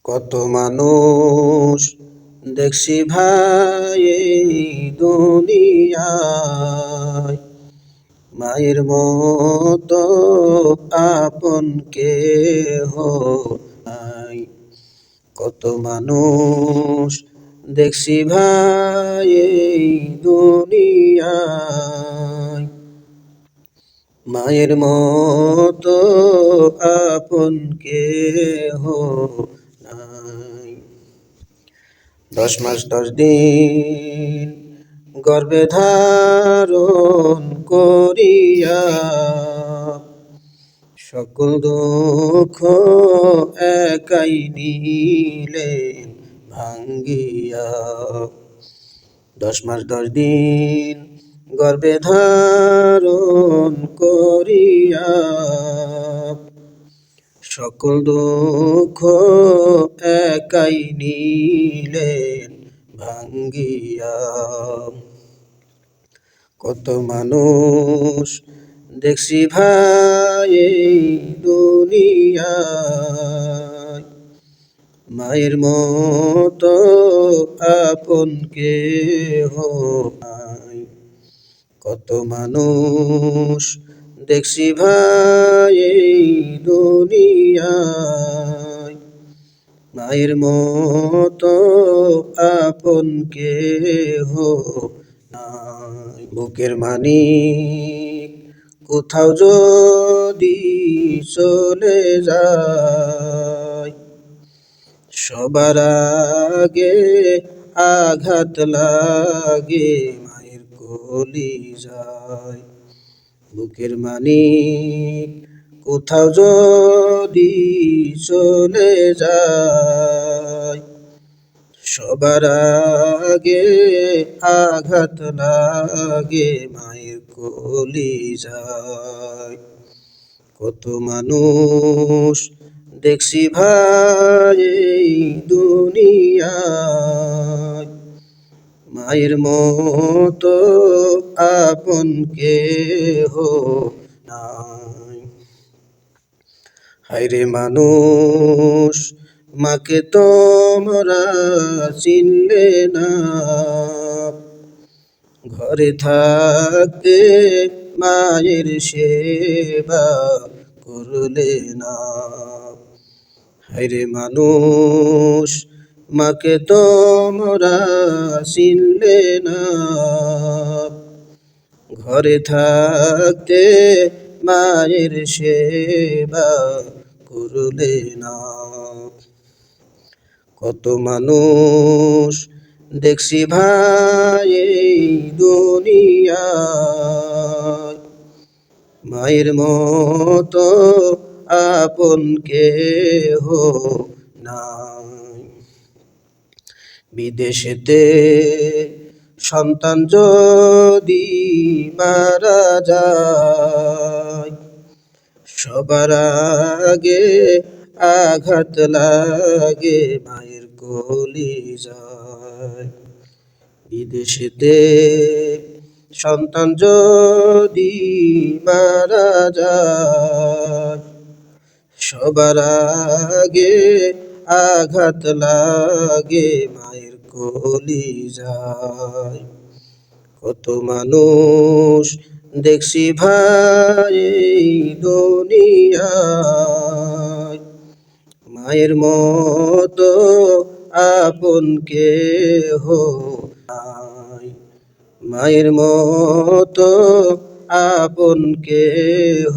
কত মানুষ দেখছি ভাই এই দুনিয়ায়, মায়ের মতো আপন কেহ নাই। কত মানুষ দেখছি ভাই এই দুনিয়ায়, মায়ের মতো আপন কেহ নাই। 10 মাস 10 দিন গর্ভে ধারণ করিয়া, সকল দুঃখ একাই নিলেন ভাঙ্গিয়া। 10 মাস 10 দিন গর্ভে ধারণ করিয়া, সকল দুঃখ একাই নিলেন ভাঙ্গিয়া। কত মানুষ দেখছি ভাই এই দুনিয়ায়, মায়ের মতো আপন কেহ নাই। কত মানুষ দেখছি ভাই এই দুনিয়ায়, মায়ের মতো আপন কেহ নাই। বুকের মানিক কোথাও যদি চলে যায়, সবার আগে আঘাত লাগে মায়ের কলিজায়। বুকের মানিক কোথাও যদি চলে যায়, সবার আগে আঘাত লাগে মায়ের কলিজায়। কত মানুষ দেখছি ভাই এই দুনিয়ায়, মায়ের মতো আপন কেহ নাই। হায়রে মানুষ, মাকে তোমরা চিনলে না, ঘরে থাকতে মায়ের সেবা করলে না। হায়রে মানুষ, মাকে তোমরা চিনলে না, ঘরে থাকতে মায়ের সেবা করলে না। কত মানুষ দেখছি ভাই এই দুনিয়ায়, মায়ের মতো আপন কেহ নাই। বিদেশেতে সন্তান যদি মারা যায়, সবার আগে আঘাত লাগে মায়ের কলিজায়। বিদেশেতে সন্তান যদি মারা যায়, সবার আগে আঘাত লাগে মায়ের কলিজায়। কত মানুষ দেখছি ভাই এই দুনিয়ায়, মায়ের মতো আপন কেহ নাই। মায়ের মতো আপন কেহ